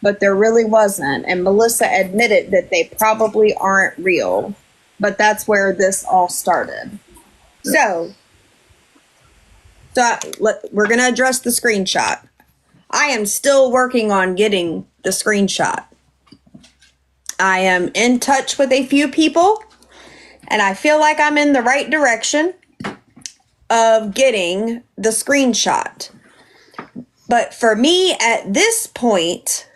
but there really wasn't. And Melissa admitted that they probably aren't real, but that's where this all started. Yeah. So we're going to address the screenshot. I am still working on getting the screenshot. I am in touch with a few people, and I feel like I'm in the right direction of getting the screenshot. But for me, at this point,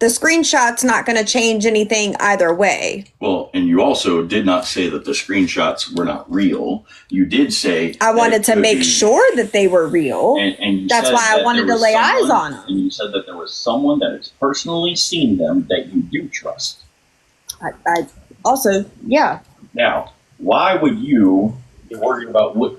the screenshot's not going to change anything either way. Well, and you also did not say that the screenshots were not real. You did say I wanted to make sure that they were real. And that's why I wanted to lay eyes on them. And you said that there was someone that has personally seen them that you do trust. I also, yeah. Now, why would you be worried about what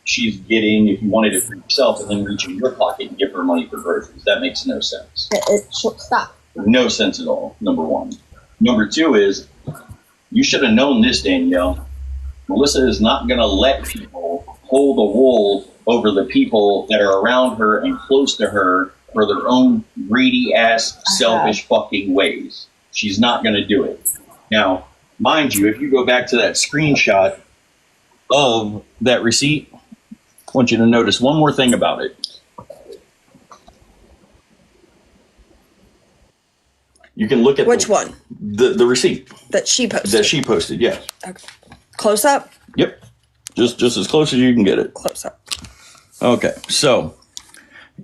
she's getting if you wanted it for yourself and then reach in your pocket and give her money for groceries? That makes no sense. Stop. No sense at all, number one. Number two is, you should have known this, Danielle. Melissa is not going to let people pull the wool over the people that are around her and close to her for their own greedy-ass, selfish fucking ways. She's not going to do it. Now, mind you, if you go back to that screenshot of that receipt, I want you to notice one more thing about it. You can look at which one? The receipt that she posted. That she posted, yes. Okay. Close up. Yep, just as close as you can get it. Close up. Okay, so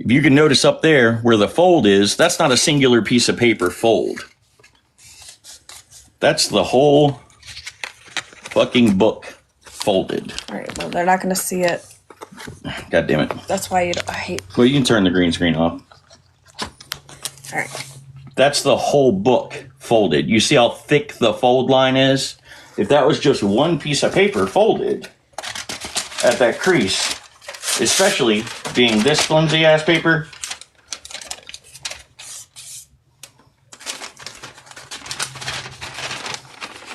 if you can notice up there where the fold is, that's not a singular piece of paper fold. That's the whole fucking book folded. All right. Well, they're not going to see it. God damn it. That's why I hate. Well, you can turn the green screen off. All right. That's the whole book folded. You see how thick the fold line is? If that was just one piece of paper folded at that crease, especially being this flimsy ass paper,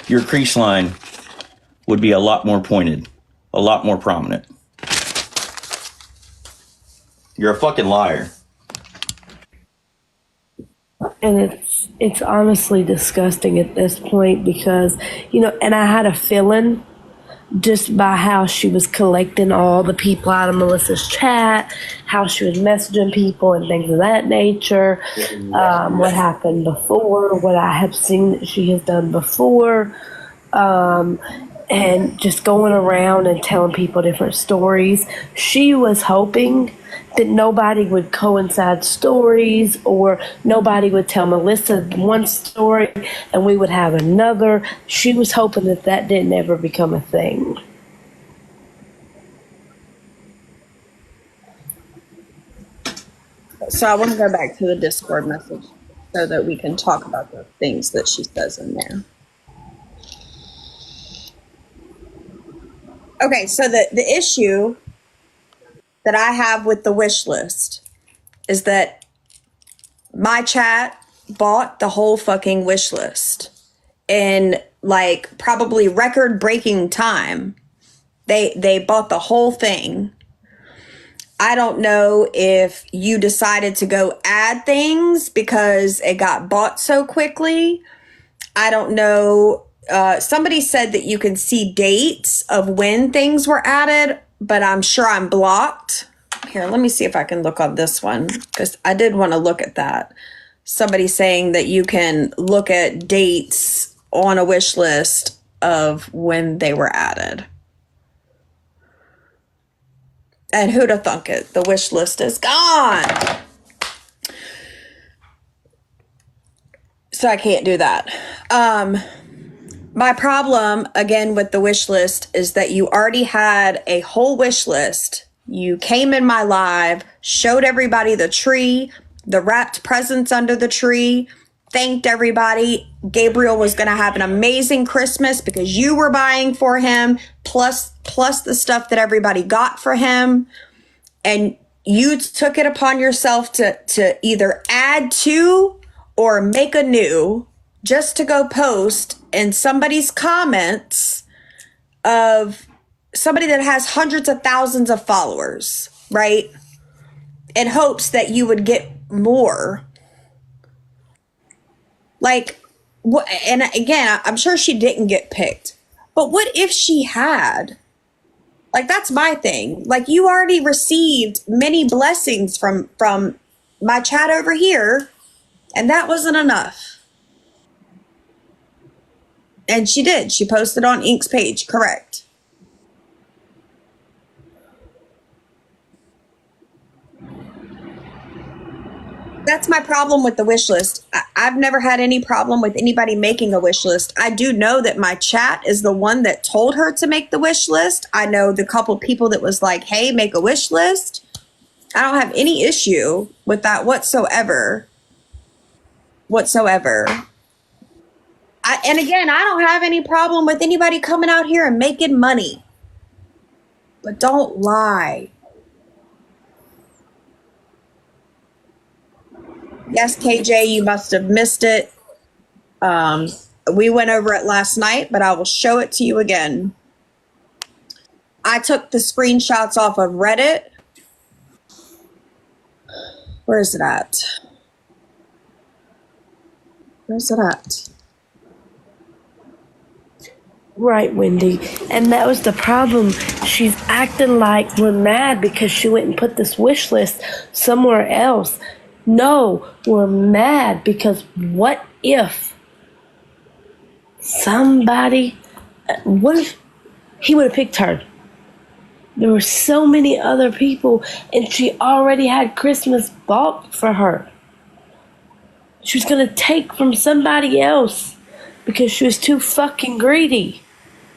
your crease line would be a lot more pointed, a lot more prominent. You're a fucking liar. And it's honestly disgusting at this point because, you know, and I had a feeling just by how she was collecting all the people out of Melissa's chat, how she was messaging people and things of that nature, what happened before, what I have seen that she has done before, and just going around and telling people different stories. She was hoping that nobody would coincide stories or nobody would tell Melissa one story and we would have another. She was hoping that that didn't ever become a thing. So I want to go back to the Discord message so that we can talk about the things that she says in there. Okay, so the issue that I have with the wish list is that my chat bought the whole fucking wish list in like probably record breaking time. They bought the whole thing. I don't know if you decided to go add things because it got bought so quickly. I don't know. Somebody said that you can see dates of when things were added, but I'm sure I'm blocked. Here, let me see if I can look on this one because I did want to look at that. Somebody saying that you can look at dates on a wish list of when they were added. And who'd have thunk it? The wish list is gone. So I can't do that. My problem, again, with the wish list is that you already had a whole wish list. You came in my live, showed everybody the tree, the wrapped presents under the tree, thanked everybody. Gabriel was going to have an amazing Christmas because you were buying for him, plus the stuff that everybody got for him. And you took it upon yourself to either add to or make a new just to go post in somebody's comments of somebody that has hundreds of thousands of followers, right? In hopes that you would get more. Like, and again, I'm sure she didn't get picked. But what if she had? Like, that's my thing. Like, you already received many blessings from my chat over here, and that wasn't enough. And she did. She posted on Ink's page, correct. That's my problem with the wish list. I've never had any problem with anybody making a wish list. I do know that my chat is the one that told her to make the wish list. I know the couple people that was like, hey, make a wish list. I don't have any issue with that whatsoever. And again, I don't have any problem with anybody coming out here and making money. But don't lie. Yes, KJ, you must have missed it. We went over it last night, but I will show it to you again. I took the screenshots off of Reddit. Where is it at? Right, Wendy. And that was the problem. She's acting like we're mad because she went and put this wish list somewhere else. No, we're mad because what if what if he would have picked her? There were so many other people, and she already had Christmas bought for her. She was going to take from somebody else because she was too fucking greedy.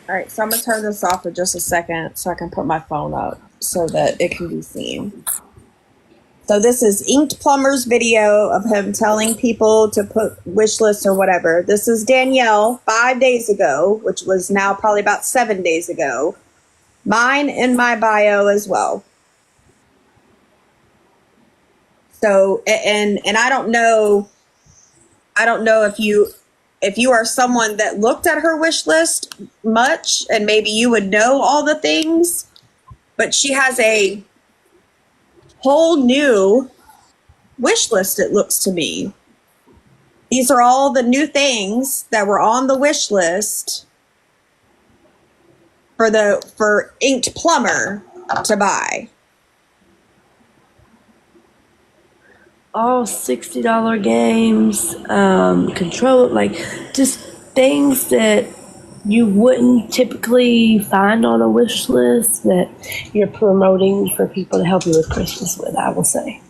All right, so I'm going to turn this off for just a second so I can put my phone up so that it can be seen. So this is Inked Plumber's video of him telling people to put wish lists or whatever. This is Danielle 5 days ago, which was now probably about 7 days ago. Mine in my bio as well. So, and I don't know if you are someone that looked at her wish list much, and maybe you would know all the things, but she has a whole new wish list, it looks to me. These are all the new things that were on the wish list for Inked Plumber to buy. All $60 games, control, like just things that you wouldn't typically find on a wish list that you're promoting for people to help you with Christmas with, I will say.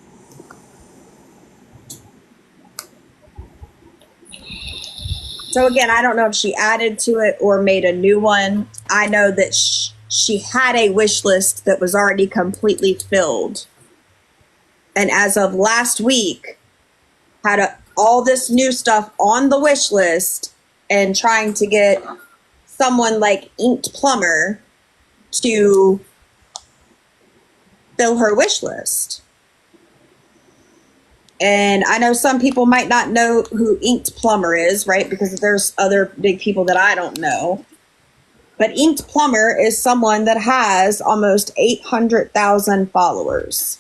So again, I don't know if she added to it or made a new one. I know that she had a wish list that was already completely filled. And as of last week, had all this new stuff on the wish list and trying to get someone like Inked Plumber to fill her wish list. And I know some people might not know who Inked Plumber is, right? Because there's other big people that I don't know. But Inked Plumber is someone that has almost 800,000 followers.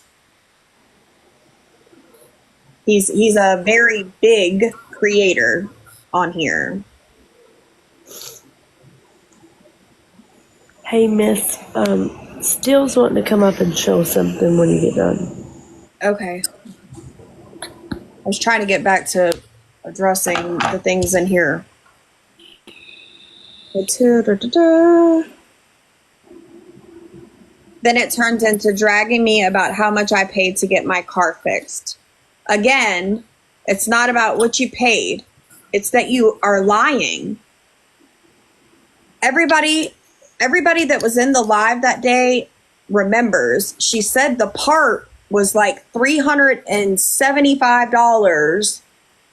He's a very big creator on here. Hey, Miss, Steele's wanting to come up and show something when you get done. Okay. I was trying to get back to addressing the things in here. Then it turns into dragging me about how much I paid to get my car fixed. Again, it's not about what you paid. It's that you are lying. Everybody that was in the live that day remembers. She said the part was like $375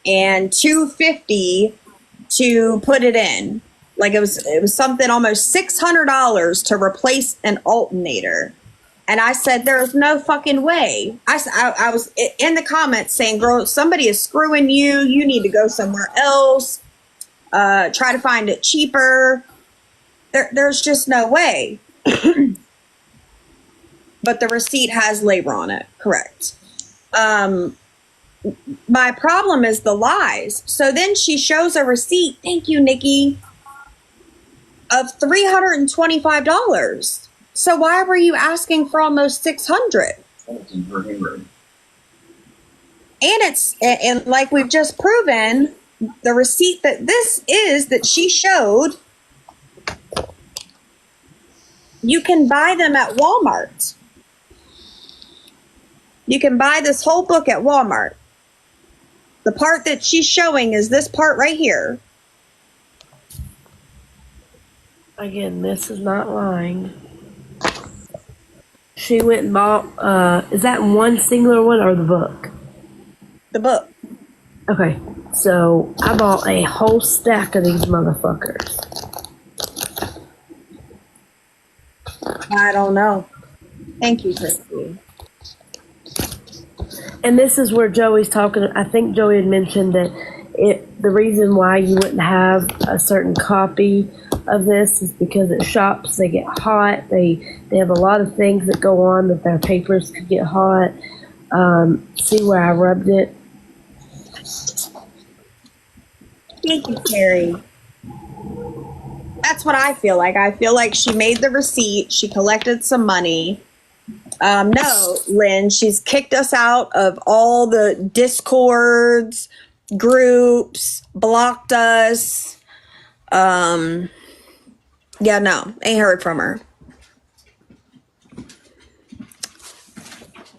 and $250 to put it in. Like it was something almost $600 to replace an alternator. And I said, there's no fucking way. I was in the comments saying, girl, somebody is screwing you. You need to go somewhere else. Try to find it cheaper. There's just no way. But the receipt has labor on it. Correct. my problem is the lies. So then she shows a receipt, thank you, Nikki, of $325. So why were you asking for almost $600? And like we've just proven, the receipt that she showed, you can buy them at Walmart. You can buy this whole book at Walmart. The part that she's showing is this part right here. Again, this is not lying. She went and bought, is that one singular one or the book? The book. Okay, so I bought a whole stack of these motherfuckers. I don't know. Thank you, Christy. And this is where Joey's talking. I think Joey had mentioned that the reason why you wouldn't have a certain copy of this is because at shops they get hot. They have a lot of things that go on that their papers could get hot. See where I rubbed it? Thank you, Carrie. That's what I feel like. I feel like she made the receipt. She collected some money. No, Lynn, she's kicked us out of all the Discords, groups, blocked us. Yeah, no, ain't heard from her.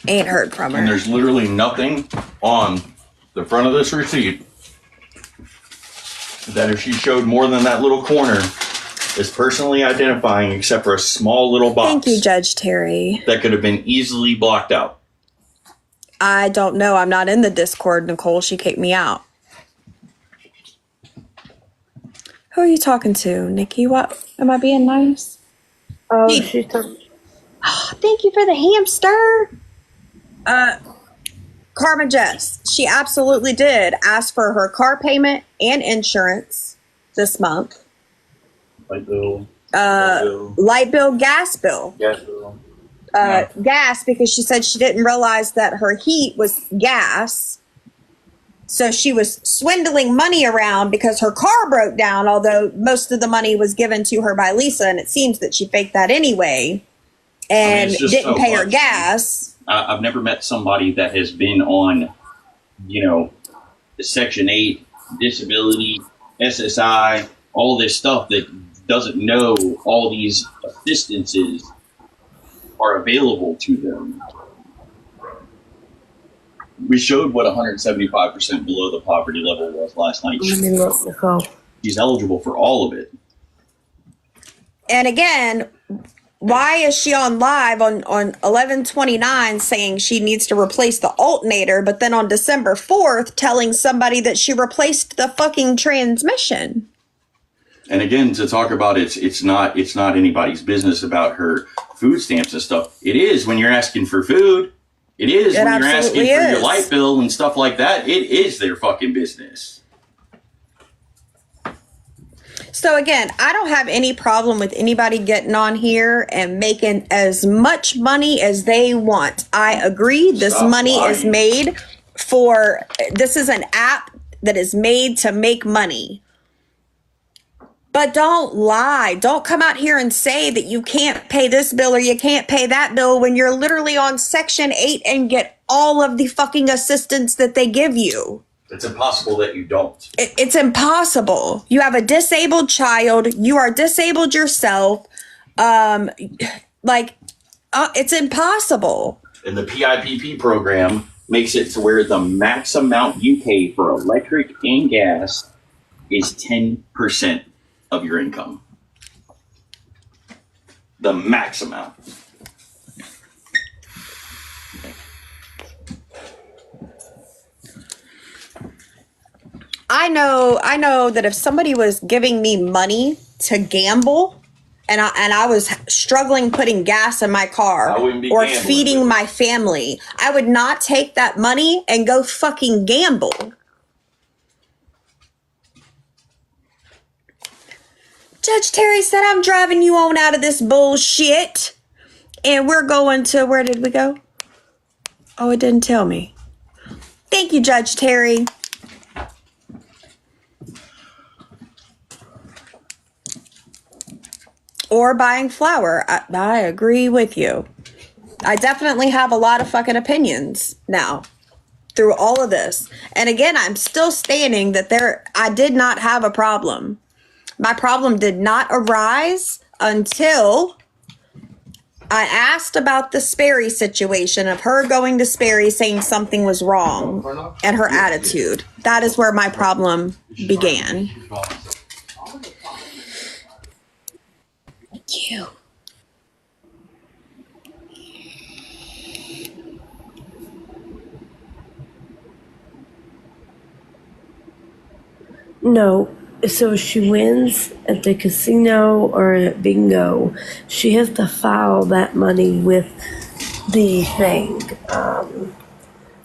Ain't heard from her. And there's literally nothing on the front of this receipt that if she showed more than that little corner is personally identifying, except for a small little box. Thank you, Judge Terry. That could have been easily blocked out. I don't know. I'm not in the Discord, Nicole. She kicked me out. Who are you talking to, Nikki? What? Am I being nice? Oh, she's talking. Oh, thank you for the hamster. Karma Jess. She absolutely did ask for her car payment and insurance this month. Light bill. Light bill, gas bill. Gas bill. Gas, because she said she didn't realize that her heat was gas. So she was swindling money around because her car broke down, although most of the money was given to her by Lisa, and it seems that she faked that anyway and didn't pay her gas. I've never met somebody that has been on, the Section 8, disability, SSI, all this stuff that doesn't know all these assistances are available to them. We showed what 175% below the poverty level was last night. Let me look, Nicole. She's eligible for all of it. And again, why is she on live on 11/29 saying she needs to replace the alternator, but then on December 4th telling somebody that she replaced the fucking transmission? And again, to talk about it's not anybody's business about her food stamps and stuff. It is when you're asking for food. It is when you're asking for your light bill and stuff like that. It is their fucking business. So again, I don't have any problem with anybody getting on here and making as much money as they want. I agree. This money is made for, this is an app that is made to make money. But don't lie. Don't come out here and say that you can't pay this bill or you can't pay that bill when you're literally on Section 8 and get all of the fucking assistance that they give you. It's impossible that you don't. It's impossible. You have a disabled child. You are disabled yourself. It's impossible. And the PIPP program makes it to where the max amount you pay for electric and gas is 10% of your income. The max amount. I know that if somebody was giving me money to gamble and I was struggling putting gas in my car or feeding my family, I would not take that money and go fucking gamble. Judge Terry said, I'm driving you on out of this bullshit. And we're going to, where did we go? Oh, it didn't tell me. Thank you, Judge Terry. Or buying flour. I agree with you. I definitely have a lot of fucking opinions now through all of this. And again, I'm still standing that I did not have a problem. My problem did not arise until I asked about the Sperry situation of her going to Sperry saying something was wrong and her attitude. That is where my problem began. Thank you. No. So she wins at the casino or at bingo. She has to file that money with the thing,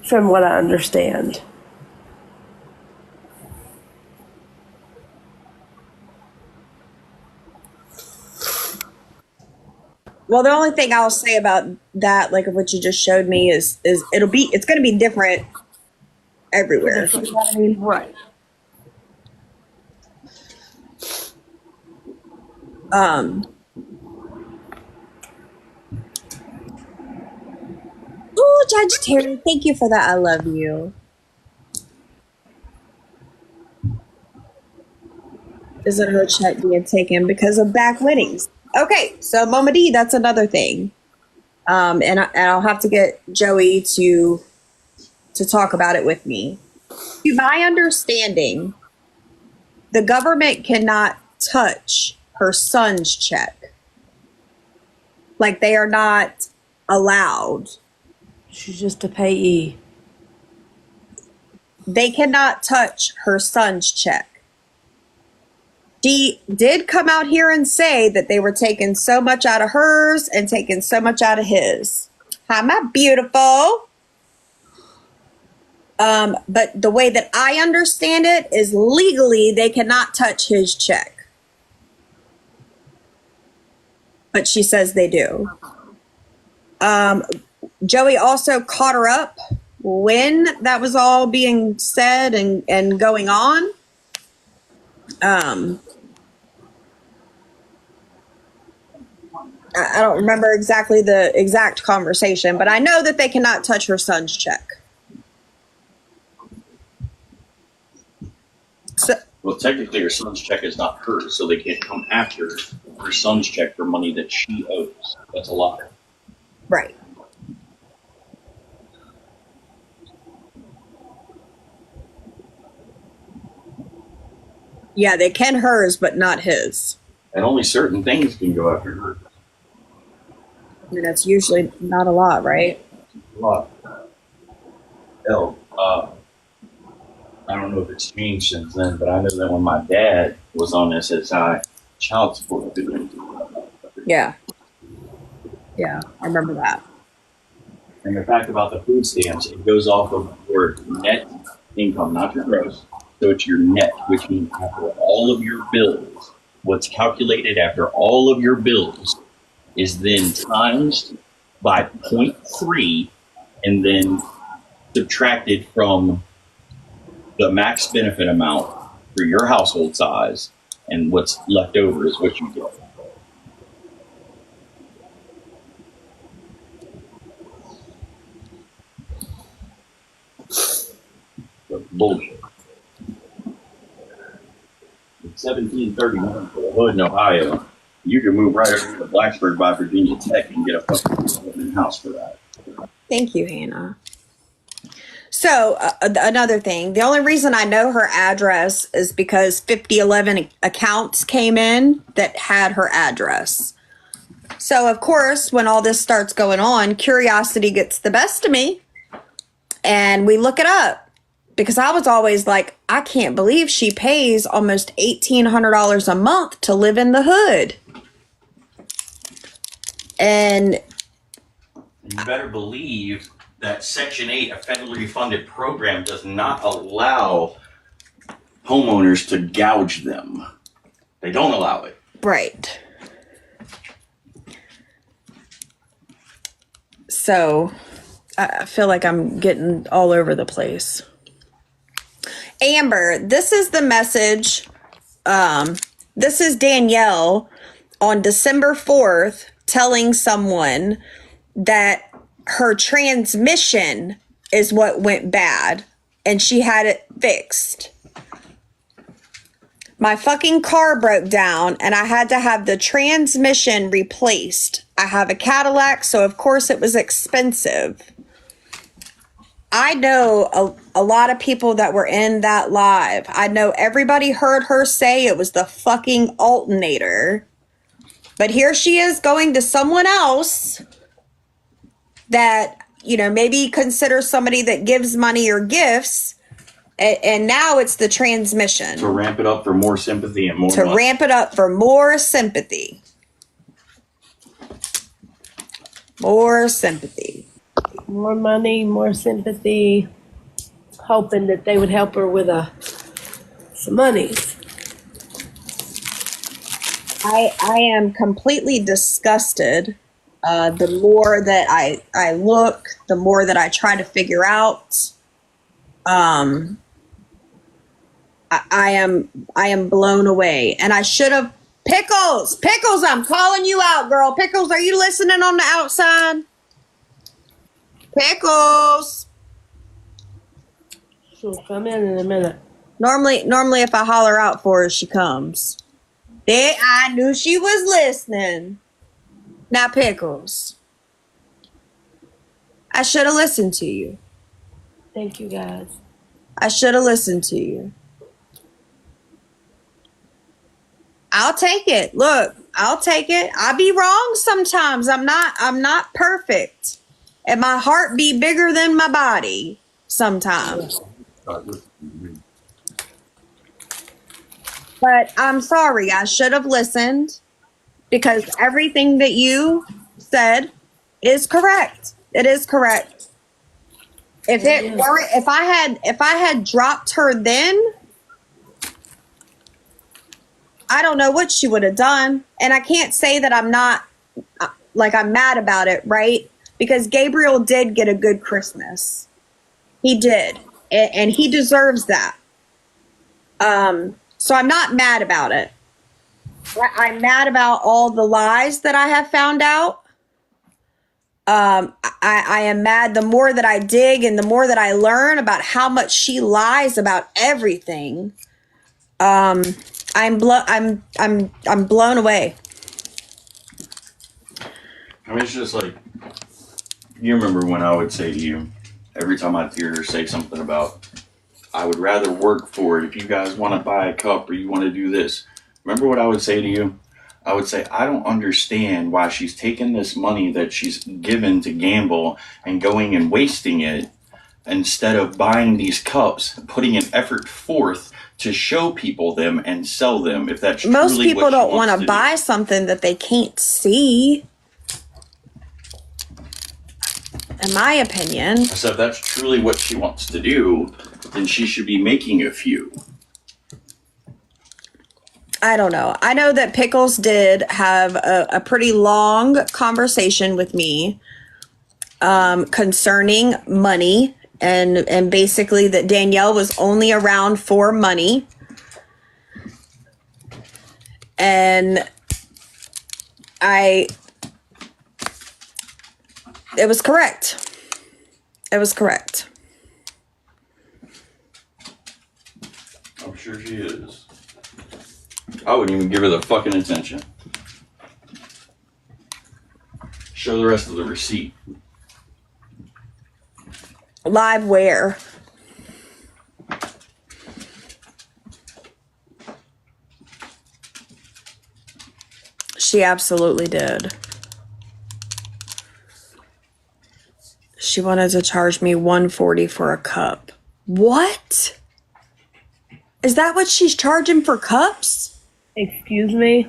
from what I understand. Well, the only thing I'll say about that, like what you just showed me, is it's going to be different everywhere. You know what I mean? Right. Oh, Judge Terry, thank you for that. I love you. Isn't her check being taken because of back winnings? Okay, so Mama D, that's another thing. And I'll have to get Joey to talk about it with me. To my understanding, the government cannot touch her son's check. Like, they are not allowed. She's just a payee. They cannot touch her son's check. She did come out here and say that they were taking so much out of hers and taking so much out of his. Hi, my beautiful. But the way that I understand it is legally they cannot touch his check. But she says they do. Joey also caught her up when that was all being said and going on. I don't remember exactly the exact conversation, but I know that they cannot touch her son's check. So, Well, technically, her son's check is not hers, so they can't come after her son's check for money that she owes. That's a lie. right. Yeah, they can hers, but not his. And only certain things can go after her. I mean, that's usually not a lot, right? A lot. Hell, I don't know if it's changed since then, but I know that when my dad was on SSI, child support. Yeah. Yeah, I remember that. And the fact about the food stamps, it goes off of your net income, not your gross. So it's your net, which means after all of your bills, what's calculated after all of your bills is then times by 0.3 and then subtracted from the max benefit amount for your household size, and what's left over is what you get. Bullshit. 1731 for the hood in Ohio. You can move right over to Blacksburg by Virginia Tech and get a fucking house for that. Thank you, Hannah. So, another thing, the only reason I know her address is because 5011 accounts came in that had her address. So, of course, when all this starts going on, curiosity gets the best of me. And we look it up. Because I was always like, I can't believe she pays almost $1,800 a month to live in the hood. And you better believe that Section 8, a federally funded program, does not allow homeowners to gouge them. They don't allow it. right. So I feel like I'm getting all over the place. Amber, this is the message. This is Danielle on December 4th telling someone that her transmission is what went bad and she had it fixed. My fucking car broke down and I had to have the transmission replaced. I have a Cadillac, so of course it was expensive. I know a lot of people that were in that live. I know everybody heard her say it was the fucking alternator. But here she is going to someone else that, you know, maybe consider somebody that gives money or gifts. And now it's the transmission. To ramp it up for more sympathy and more To money. ramp it up for more sympathy. More sympathy. More money, more sympathy, hoping that they would help her with some monies. I am completely disgusted. The more that I look, the more that I try to figure out. I am blown away. And I should have Pickles, I'm calling you out, girl. Pickles, are you listening on the outside? Pickles. She'll come in a minute. Normally if I holler out for her, she comes. I knew she was listening. Now, Pickles, I should have listened to you. Thank you, guys. I should have listened to you. I'll take it. Look, I'll take it. I be wrong sometimes. I'm not perfect. And my heart be bigger than my body sometimes. But I'm sorry. I should have listened because everything that you said is correct. It is correct. If I had dropped her then, I don't know what she would have done. And I can't say that I'm not, like, I'm mad about it, right? Because Gabriel did get a good Christmas. He did. And he deserves that. So I'm not mad about it. I'm mad about all the lies that I have found out. I am mad the more that I dig and the more that I learn about how much she lies about everything. I'm blown away. I mean, it's just like, you remember when I would say to you, every time I'd hear her say something about, I would rather work for it if you guys want to buy a cup or you want to do this. Remember what I would say to you? I would say, I don't understand why she's taking this money that she's given to gamble and going and wasting it instead of buying these cups, putting an effort forth to show people them and sell them. If that's most truly people what she don't want to buy something that they can't see. In my opinion. So if that's truly what she wants to do, then she should be making a few. I don't know. I know that Pickles did have a pretty long conversation with me concerning money and basically that Danielle was only around for money. And it was correct. It was correct. I'm sure she is. I wouldn't even give her the fucking attention. Show the rest of the receipt. Live where? She absolutely did. She wanted to charge me $140 for a cup. What? Is that what she's charging for cups? Excuse me?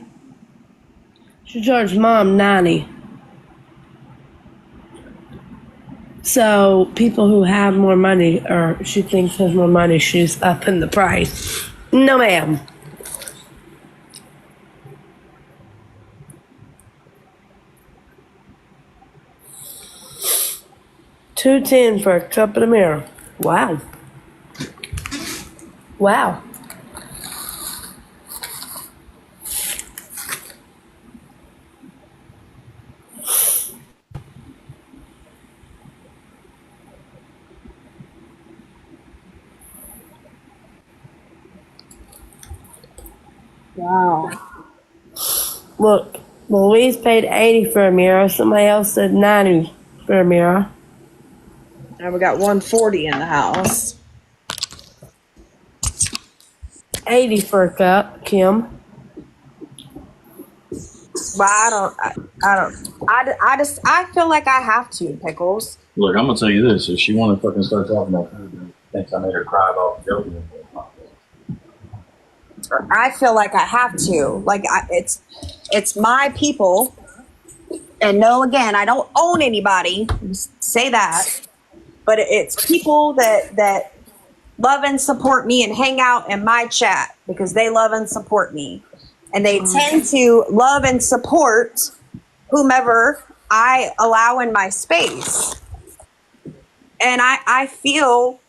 She charged Mom $90. So people who have more money, or she thinks has more money, she's upping the price. No, ma'am. $2.10 for a cup of the mirror. Wow. Wow. Wow. Look, Louise paid $80 for a mirror. Somebody else said $90 for a mirror. And we got $140 in the house. $80 for a cup, Kim. Well, I feel like I have to, Pickles. Look, I'm gonna tell you this: if she want to fucking start talking about food, and thinks I made her cry about joking. I feel like I have to. Like it's my people. And no, again, I don't own anybody. Say that, but it's people that love and support me and hang out in my chat because they love and support me, and they tend to love and support whomever I allow in my space. And I feel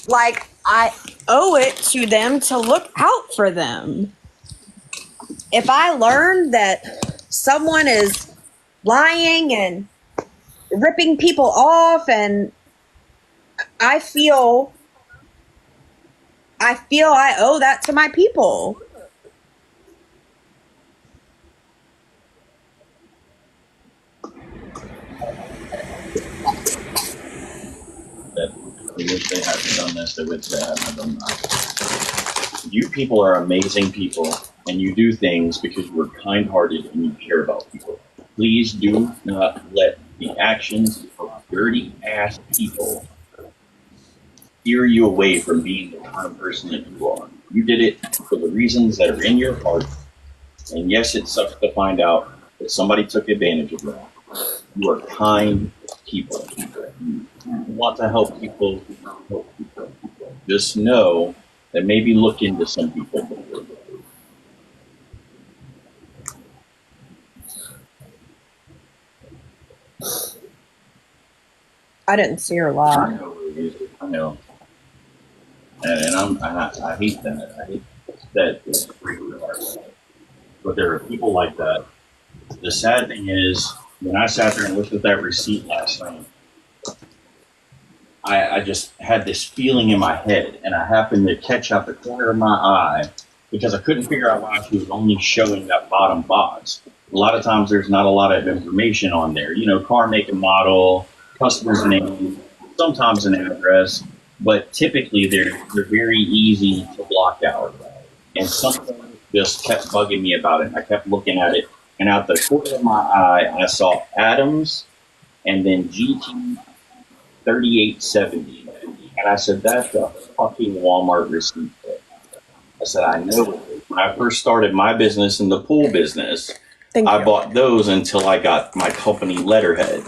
like I owe it to them to look out for them. If I learn that someone is lying and ripping people off, and I feel I owe that to my people. That they wish they hadn't done this, they wish they hadn't done that. You people are amazing people, and you do things because you are kind-hearted and you care about people. Please do not let the actions of dirty-ass people steer you away from being the kind of person that you are. You did it for the reasons that are in your heart, and yes, it sucks to find out that somebody took advantage of that. You are kind people. You want to help people, help people. Just know that maybe look into some people before. I didn't see her laugh. I know. And I hate that. I hate that it's frequent. But there are people like that. The sad thing is, when I sat there and looked at that receipt last night, I just had this feeling in my head, and I happened to catch out the corner of my eye because I couldn't figure out why she was only showing that bottom box. A lot of times there's not a lot of information on there. You know, car, make, and model, customer's name, sometimes an address, but typically they're very easy to block out. And something just kept bugging me about it. I kept looking at it, and out the corner of my eye, I saw Adams and then GT 3870. And I said, that's a fucking Walmart receipt. I said, I know it. When I first started my business in the pool business, I bought those until I got my company letterhead.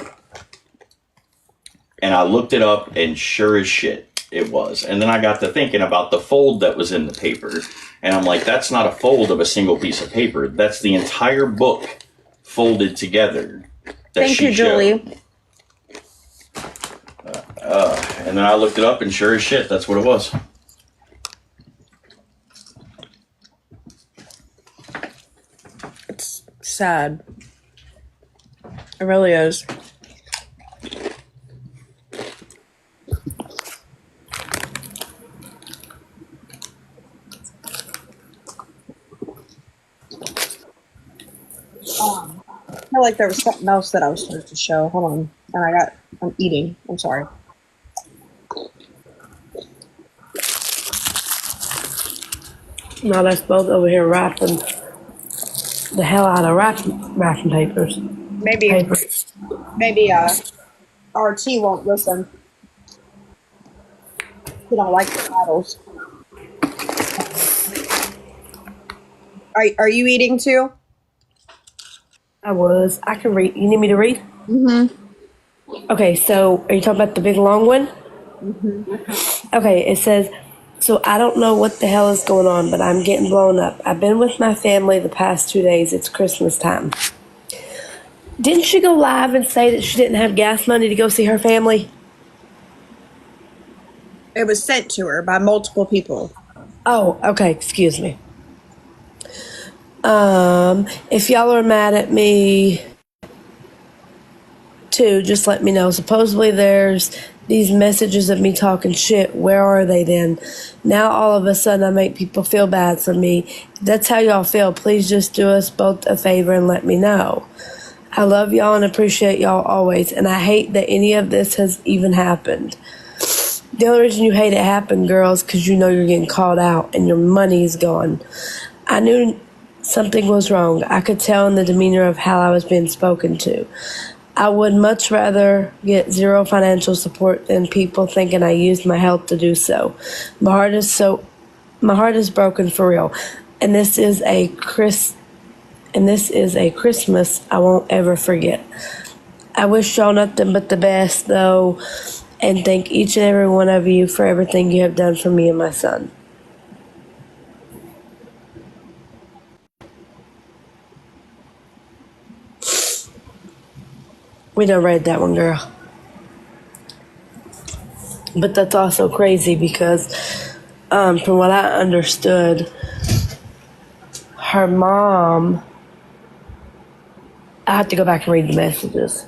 And I looked it up, and sure as shit, it was. And then I got to thinking about the fold that was in the paper. And I'm like, that's not a fold of a single piece of paper. That's the entire book folded together. Thank you, Julie. And then I looked it up, and sure as shit, that's what it was. It's sad. It really is. I feel like there was something else that I was supposed to show. Hold on. And I'm eating. I'm sorry. Now they're both over here wrapping the hell out of wrapping papers. Maybe RT won't listen. He don't like the titles. Are you eating too? I was. I can read. You need me to read? Mm-hmm. Okay, so are you talking about the big long one? Mm-hmm. Okay, it says, so I don't know what the hell is going on, but I'm getting blown up. I've been with my family the past 2 days. It's Christmas time. Didn't she go live and say that she didn't have gas money to go see her family? It was sent to her by multiple people. Oh, okay, excuse me. If y'all are mad at me too, just let me know. Supposedly there's these messages of me talking shit. Where are they then? Now all of a sudden I make people feel bad for me. If that's how y'all feel, please just do us both a favor and let me know. I love y'all and appreciate y'all always, and I hate that any of this has even happened. The only reason you hate it happened, girls, because you know you're getting called out and your money's gone. I knew something was wrong. I could tell in the demeanor of how I was being spoken to. I would much rather get zero financial support than people thinking I used my health to do so. My heart is broken for real, and this is a Christmas I won't ever forget. I wish y'all nothing but the best, though, and thank each and every one of you for everything you have done for me and my son. We done read that one, girl. But that's also crazy because, from what I understood, her mom... I have to go back and read the messages.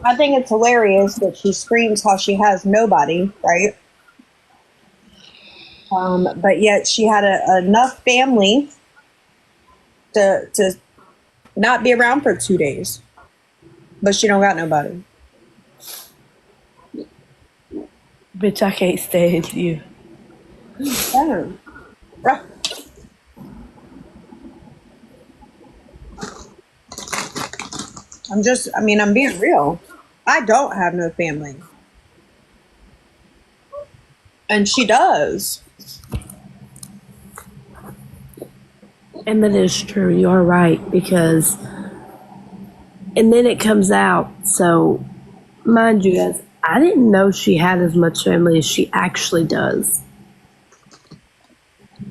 I think it's hilarious that she screams how she has nobody, right? But yet she had enough family to not be around for 2 days. But she don't got nobody. Bitch, I can't stand you. Damn. Bruh. I'm being real. I don't have no family. And she does. And that is true. You're right. Because... And then it comes out. So, mind you guys, I didn't know she had as much family as she actually does.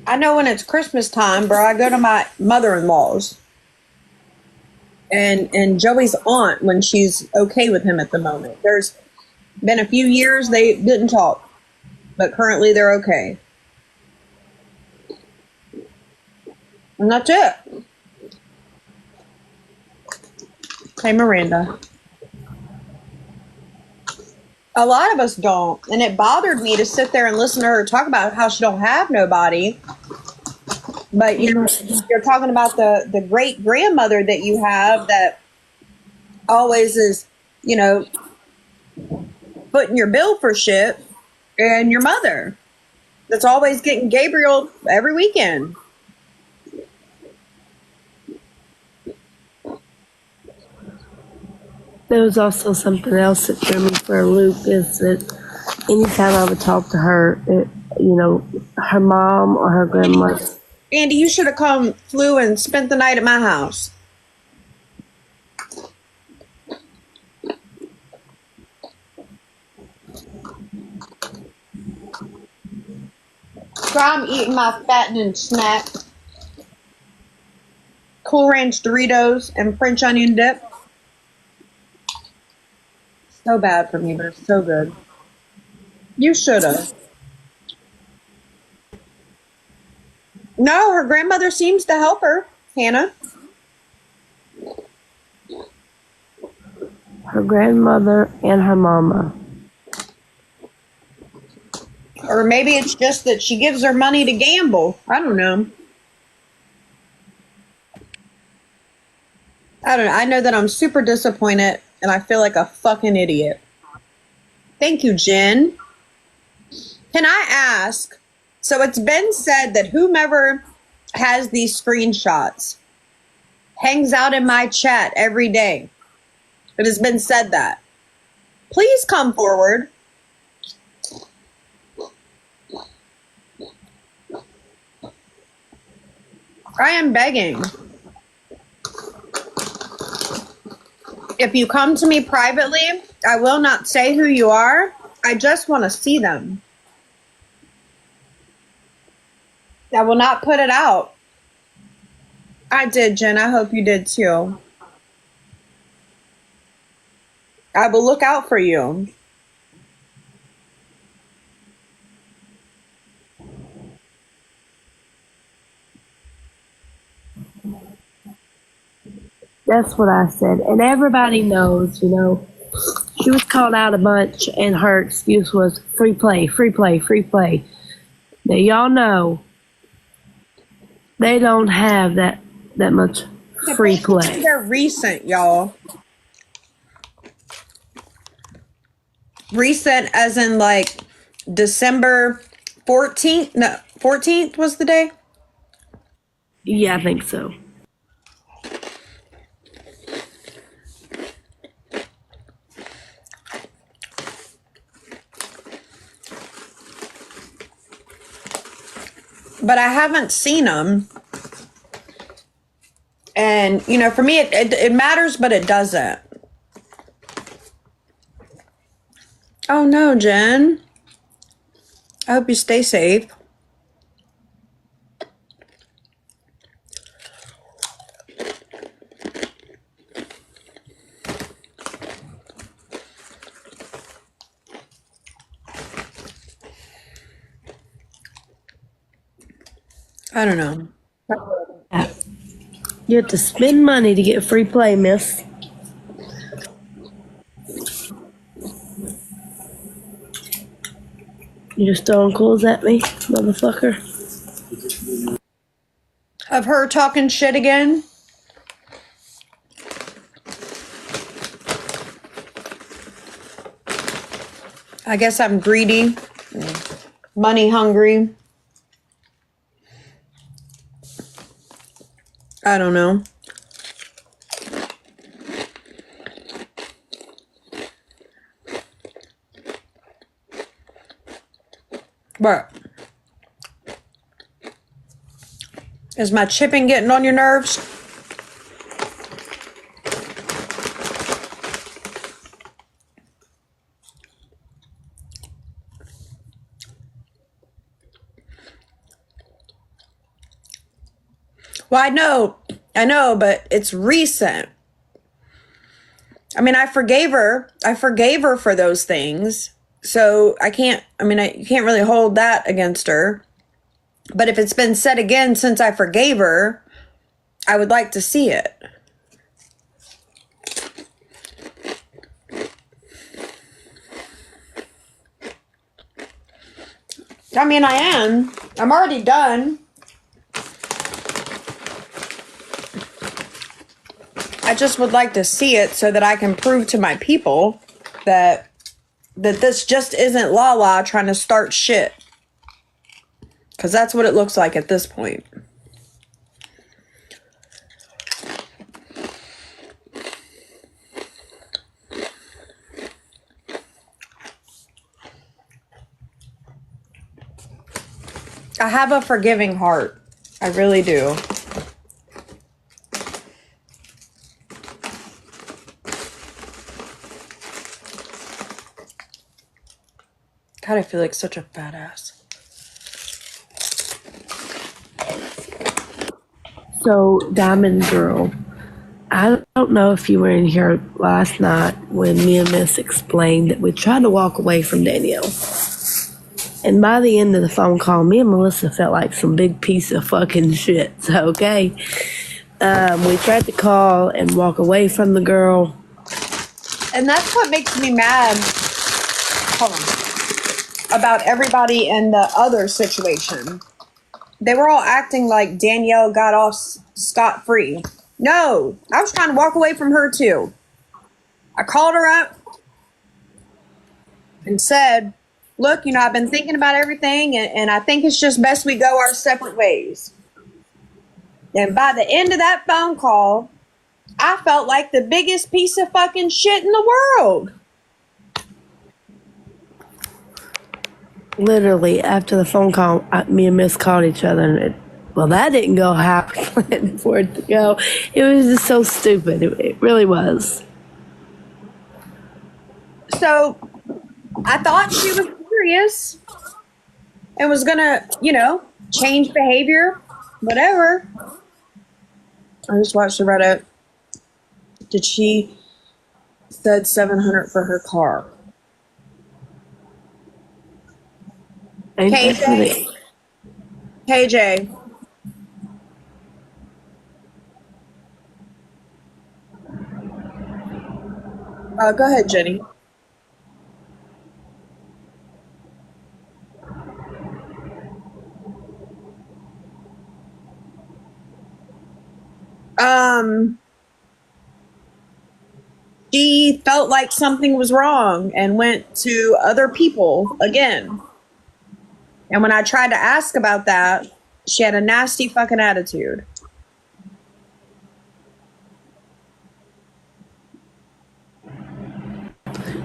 I know when it's Christmas time, bro, I go to my mother-in-law's. And Joey's aunt when she's okay with him at the moment. There's been a few years they didn't talk, but currently they're okay. And that's it. Hey, Miranda. A lot of us don't, and it bothered me to sit there and listen to her talk about how she don't have nobody. But you're talking about the great grandmother that you have that always is, footing your bill for shit, and your mother that's always getting Gabriel every weekend. There was also something else that threw me for a loop is that anytime I would talk to her, her mom or her grandma. Andy, you should have flew and spent the night at my house. So I'm eating my fattening snack. Cool Ranch Doritos and French onion dip. So bad for me, but it's so good. You should have. No, her grandmother seems to help her, Hannah. Her grandmother and her mama. Or maybe it's just that she gives her money to gamble. I don't know. I know that I'm super disappointed and I feel like a fucking idiot. Thank you, Jen. Can I ask, so it's been said that whomever has these screenshots hangs out in my chat every day. It has been said that. Please come forward. I am begging. If you come to me privately, I will not say who you are. I just want to see them. I will not put it out. I did, Jen. I hope you did too. I will look out for you. That's what I said. And everybody knows, you know, she was called out a bunch and her excuse was free play, free play, free play. Now y'all know they don't have that much free play. They're recent, y'all. Recent as in like December 14th? No, 14th was the day? Yeah, I think so. But I haven't seen them. And, you know, for me, it matters, but it doesn't. Oh, no, Jen. I hope you stay safe. I don't know. You have to spend money to get free play, miss. You just throwing coals at me, motherfucker? Of her talking shit again? I guess I'm greedy, money hungry. I don't know. But is my chipping getting on your nerves? Well, I know, but it's recent. I mean, I forgave her for those things. So you can't really hold that against her. But if it's been said again since I forgave her, I would like to see it. I mean, I'm already done. I just would like to see it so that I can prove to my people that this just isn't Lala trying to start shit. Because that's what it looks like at this point. I have a forgiving heart. I really do. God, I feel like such a fat ass. So, Diamond Girl, I don't know if you were in here last night when me and Miss explained that we tried to walk away from Danielle. And by the end of the phone call, me and Melissa felt like some big piece of fucking shit. So, okay. We tried to call and walk away from the girl. And that's what makes me mad. Hold on. About everybody in the other situation. They were all acting like Danielle got off scot-free. No, I was trying to walk away from her too. I called her up and said, look, I've been thinking about everything and I think it's just best we go our separate ways. And by the end of that phone call, I felt like the biggest piece of fucking shit in the world. Literally, after the phone call, me and Miss called each other, and that didn't go how I planned for it to go. It was just so stupid. It really was. So, I thought she was serious and was gonna, change behavior, whatever. I just watched the Reddit. Did she said $700 for her car? KJ. KJ. Go ahead, Jenny. She felt like something was wrong and went to other people again. And when I tried to ask about that, she had a nasty fucking attitude.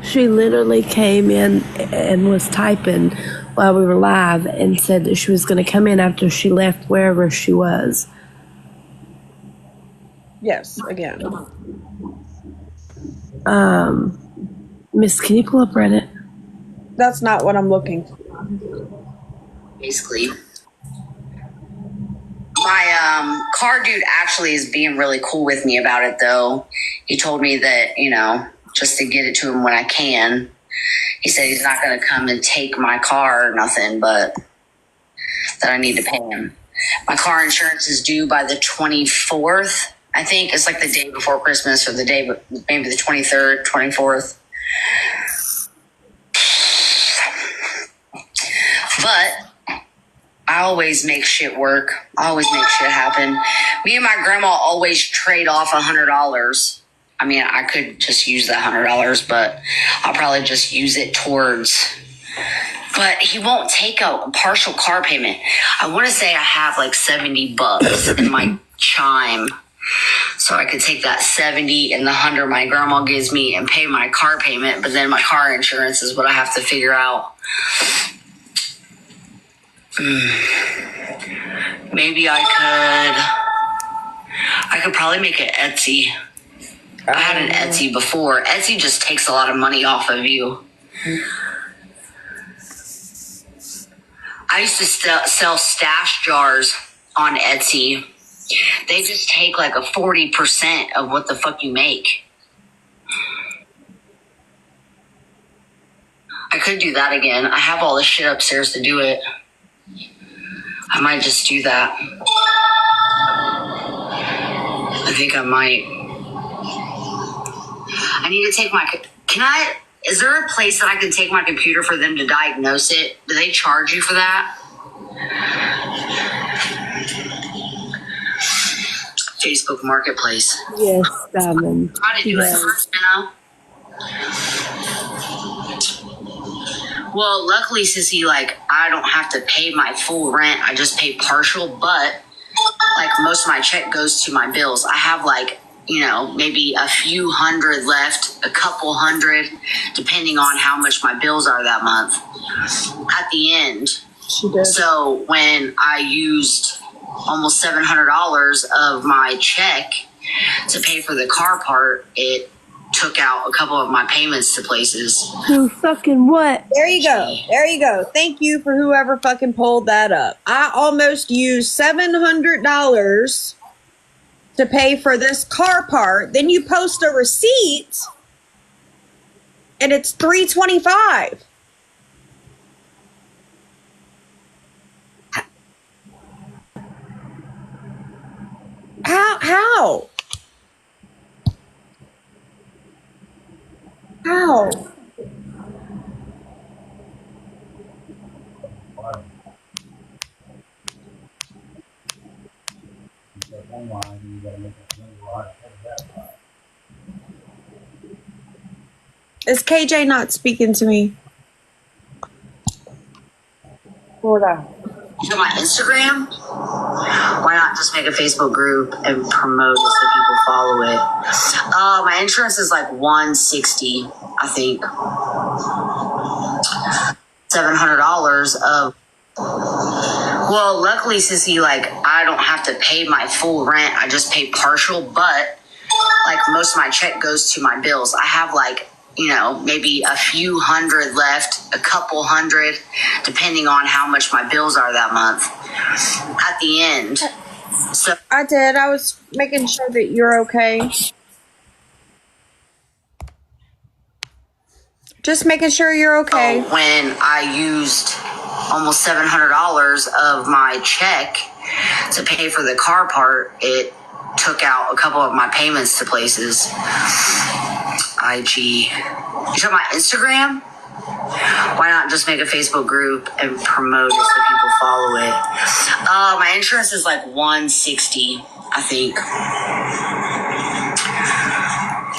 She literally came in and was typing while we were live and said that she was going to come in after she left wherever she was. Yes, again. Miss, can you pull up Reddit? That's not what I'm looking for. Basically, my car dude actually is being really cool with me about it, though. He told me that, you know, just to get it to him when I can. He said he's not going to come and take my car or nothing, but that I need to pay him. My car insurance is due by the 24th. I think it's like the day before Christmas or the day, maybe the 23rd, 24th. But I always make shit work. I always make shit happen. Me and my grandma always trade off $100. I mean, I could just use that $100, but I'll probably just use it towards. But he won't take a partial car payment. I want to say I have like $70 in my chime. So I could take that 70 and the 100 my grandma gives me and pay my car payment. But then my car insurance is what I have to figure out. Maybe I could probably make an Etsy. I had an Etsy before. Etsy just takes a lot of money off of you. I used to sell stash jars on Etsy. They just take like a 40% of what the fuck you make. I could do that again. I have all this shit upstairs to do it. I might just do that. I think I might. I need to take my... Is there a place that I can take my computer for them to diagnose it? Do they charge you for that? Facebook Marketplace. Yes, diamond. Try to do it first, you know? Well, luckily, Sissy, like, I don't have to pay my full rent. I just pay partial, but, like, most of my check goes to my bills. I have, like, you know, maybe a few hundred left, a couple hundred, depending on how much my bills are that month at the end. She did. So when I used almost $700 of my check to pay for the car part, it took out a couple of my payments to places. Who fucking what? There you go. There you go. Thank you for whoever fucking pulled that up. I almost used $700 to pay for this car part. Then you post a receipt and it's $325. How? How? Is KJ not speaking to me? Hold on. To my Instagram? Why not just make a Facebook group and promote it so people follow it? My insurance is like $160, I think. $700 of... Well, luckily, Sissy, like, I don't have to pay my full rent. I just pay partial, but, like, most of my check goes to my bills. I have, like, you know, maybe a few hundred left, a couple hundred, depending on how much my bills are that month. At the end. So I did. I was making sure that you're okay. Just making sure you're okay. when I used almost $700 of my check to pay for the car part, it took out a couple of my payments to places. IG. You talking about Instagram? Why not just make a Facebook group and promote it so people follow it? My insurance is like $160, I think.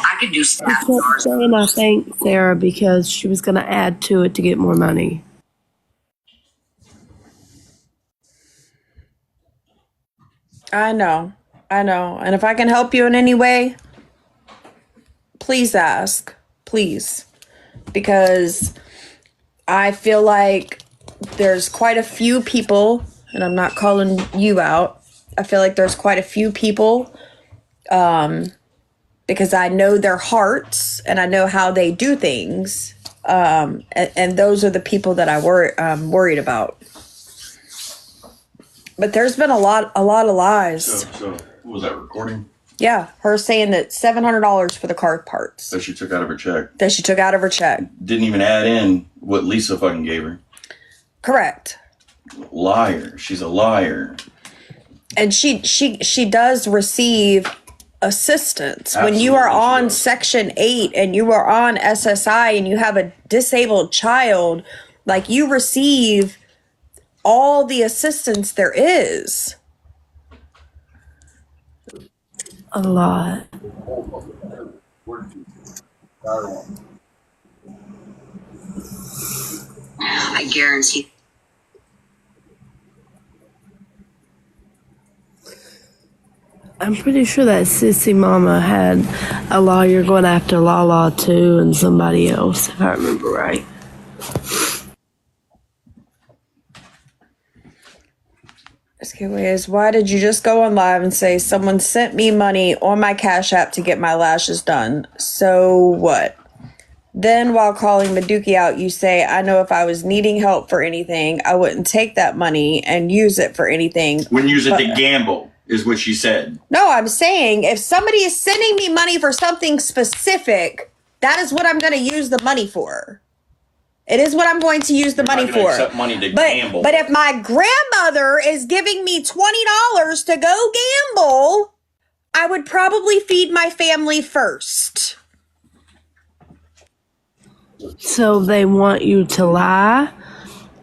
I could do staff She kept saying, I think, Sarah, because she was going to add to it to get more money. I know. And if I can help you in any way, please ask. Please. Because I feel like there's quite a few people, and I'm not calling you out. I feel like there's quite a few people, because I know their hearts and I know how they do things. And those are the people that I'm worried about. But there's been a lot of lies. So what was that recording? Yeah, her saying that $700 for the car parts That she took out of her check. Didn't even add in what Lisa fucking gave her. Correct. Liar. She's a liar. And she does receive assistance. Absolutely, when you are on does. Section 8 and you are on SSI and you have a disabled child, like, you receive all the assistance there is. A lot. I guarantee. I'm pretty sure that Sissy Mama had a lawyer going after Lala too, and somebody else, if I remember right. Anyways, why did you just go on live and say someone sent me money on my Cash App to get my lashes done? So what? Then while calling Maduki out, you say, I know if I was needing help for anything, I wouldn't take that money and use it for anything. Wouldn't use it to gamble, is what she said. No, I'm saying if somebody is sending me money for something specific, that is what I'm going to use the money for. It is what I'm going to use the money for. Accept money to gamble. But if my grandmother is giving me $20 to go gamble, I would probably feed my family first. So they want you to lie,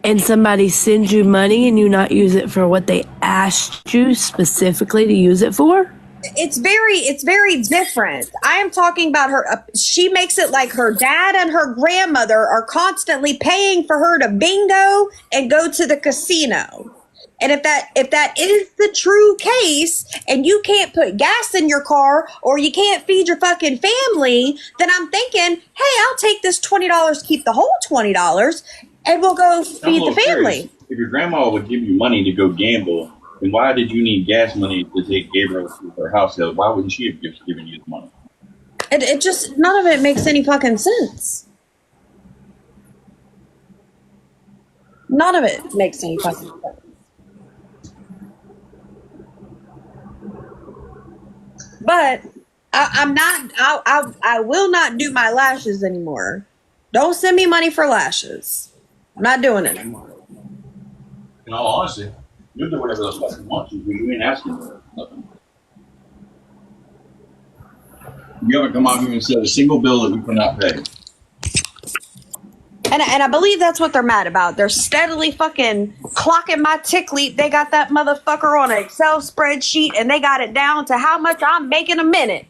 and somebody sends you money and you not use it for what they asked you specifically to use it for? It's very different. I am talking about her. She makes it like her dad and her grandmother are constantly paying for her to bingo and go to the casino. And if that is the true case, and you can't put gas in your car or you can't feed your fucking family, then I'm thinking, hey, I'll take this $20, keep the whole $20, and we'll go feed the family. Curious. If your grandma would give you money to go gamble, then why did you need gas money to take Gabriel to her house sale? Why wouldn't she have just given you the money? It just, none of it makes any fucking sense. None of it makes any fucking sense. But I will not do my lashes anymore. Don't send me money for lashes. I'm not doing it anymore. In all honesty, you do whatever the fuck you want to. You ain't asking for nothing. You haven't come out here and said a single bill that we cannot pay. And I believe that's what they're mad about. They're steadily fucking clocking my tick leap. They got that motherfucker on an Excel spreadsheet and they got it down to how much I'm making a minute.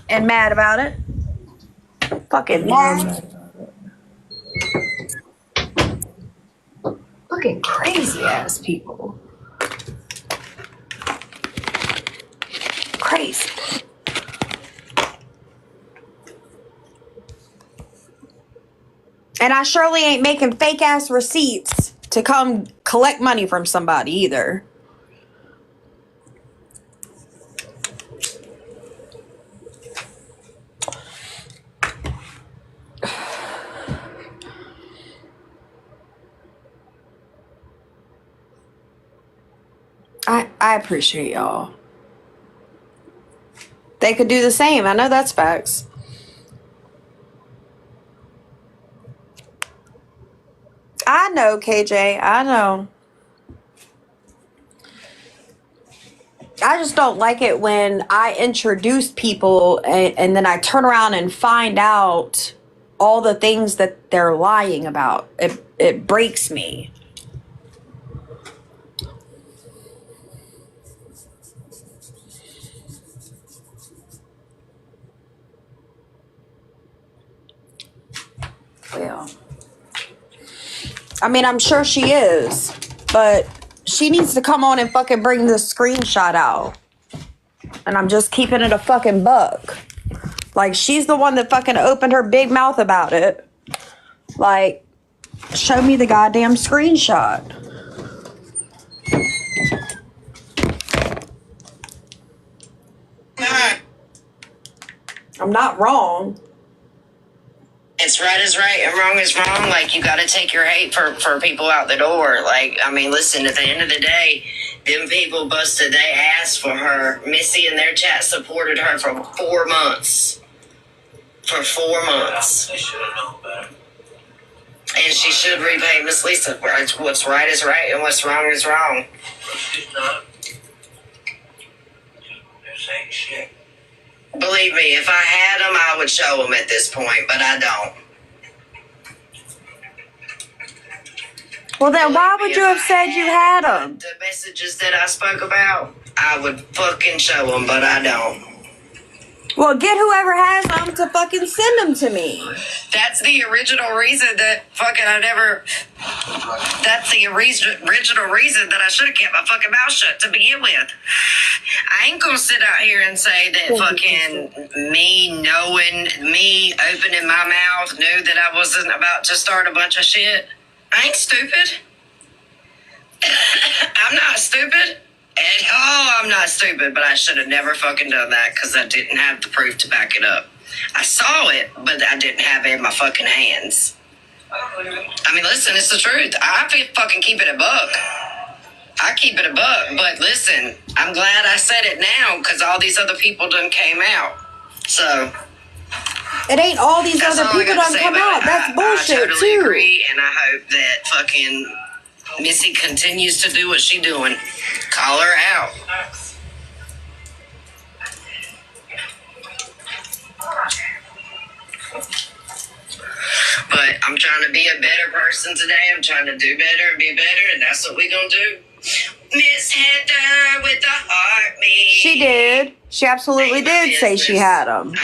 And mad about it. Fucking mad. Fucking crazy ass people. Crazy. And I surely ain't making fake ass receipts to come collect money from somebody either. I appreciate y'all. They could do the same. I know that's facts. I know, KJ. I know. I just don't like it when I introduce people and then I turn around and find out all the things that they're lying about. It breaks me. Well, I mean, I'm sure she is, but she needs to come on and fucking bring the screenshot out. And I'm just keeping it a fucking buck. Like, she's the one that fucking opened her big mouth about it. Like, show me the goddamn screenshot. I'm not wrong. It's right is right and wrong is wrong. Like, you got to take your hate for people out the door. Like, I mean, listen, at the end of the day, them people busted they ass for her. Missy and their chat supported her for 4 months. For 4 months. They should have known better. And she should repay Miss Lisa. What's right is right and what's wrong is wrong. She's not. They're saying shit. Believe me, if I had them, I would show them at this point, but I don't. Well, then why would you have said you had them? The messages that I spoke about, I would fucking show them, but I don't. Well, get whoever has them to fucking send them to me. That's the original reason that fucking I never... That's the original reason that I should have kept my fucking mouth shut to begin with. I ain't gonna sit out here and say that fucking me opening my mouth knew that I wasn't about to start a bunch of shit. I ain't stupid. I'm not stupid. At all, I'm not stupid, but I should have never fucking done that because I didn't have the proof to back it up. I saw it, but I didn't have it in my fucking hands. I mean, listen, it's the truth. I fucking keep it a buck. I keep it a buck, but listen, I'm glad I said it now because all these other people done came out. So... It ain't all these other people done come out. That's bullshit, I totally too. agree, and I hope that fucking Missy continues to do what she doing. Call her out. But I'm trying to be a better person today. I'm trying to do better and be better, and that's what we gonna do. Miss Heather with the heartbeat. She did. She absolutely did say she had them.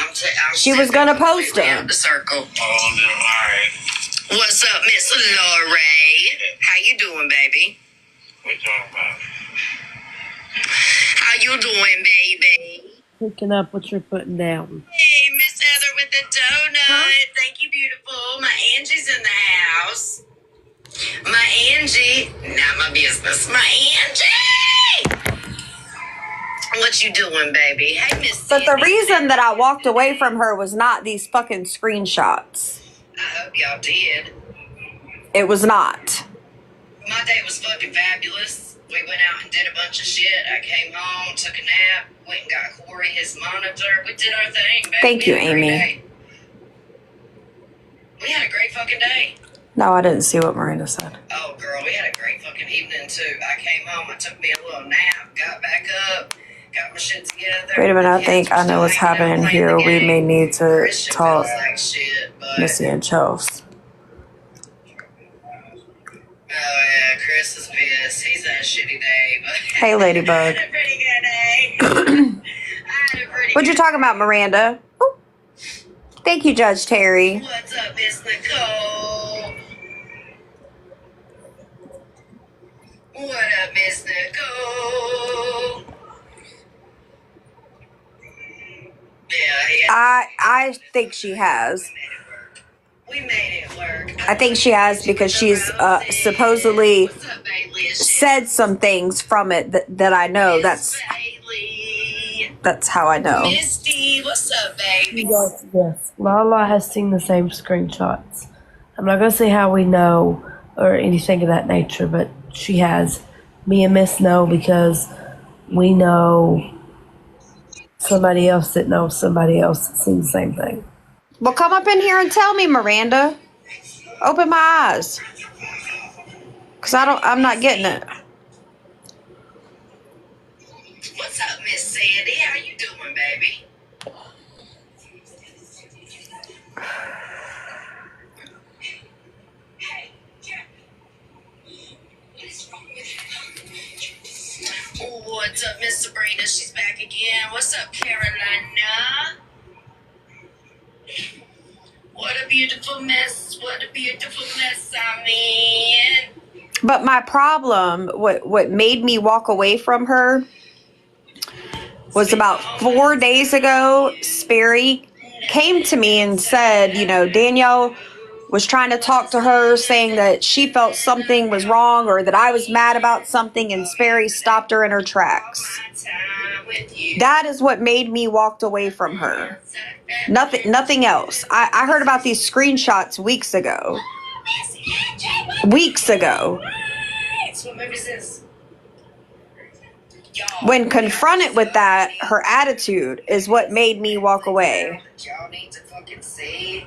She was gonna post them. The circle. Oh, no, all right. What's up, Miss Lorraine? How you doing, baby? What you talking about? How you doing, baby? Picking up what you're putting down. Hey, Miss Heather with the donut. Huh? Thank you, beautiful. My Angie's in the house. My Angie, not my business. My Angie! What you doing, baby? Hey, Miss But the reason that I walked away from her was not these fucking screenshots. I hope y'all did. It was not. My day was fucking fabulous. We went out and did a bunch of shit. I came home, took a nap, went and got Corey his monitor. We did our thing, baby. Thank you, Amy. We had a great fucking day. No, I didn't see what Miranda said. Oh, girl, we had a great fucking evening, too. I came home, I took me a little nap, got back up, got my shit together. Wait a minute, I think I know what's happening here. We may need to Christian talk feels like shit, but... Missy and Chels. Oh, yeah, Chris is pissed. He's had a shitty day, but... Hey, Ladybug. I had a pretty good day. I had a pretty What you good talking about, Miranda? Ooh. Thank you, Judge Terry. What's up, Miss Nicole? What up, Miss Nicole? Yeah. I think she has. We made it work. I think she has because she's supposedly What's up, Bailey? said some things from it that I know. That's how I know. Misty, what's up, baby? Yes. Lala has seen the same screenshots. I'm not going to say how we know or anything of that nature, but she has Me and Miss know because we know somebody else that knows somebody else that sees the same thing. Well, come up in here and tell me, Miranda. Open my eyes. Because I'm not getting it. What's up, Miss Sandy? How you doing, baby? What's up, Miss Sabrina? She's back again. What's up, Carolina? What a beautiful mess. What a beautiful mess I'm in. But my problem, what made me walk away from her was about 4 days ago, Sperry came to me and said, you know, Danielle was trying to talk to her saying that she felt something was wrong or that I was mad about something, and Sperry stopped her in her tracks. That is what made me walk away from her. Nothing else. I heard about these screenshots weeks ago. Weeks ago. When confronted with that, her attitude is what made me walk away. Y'all need to fucking see.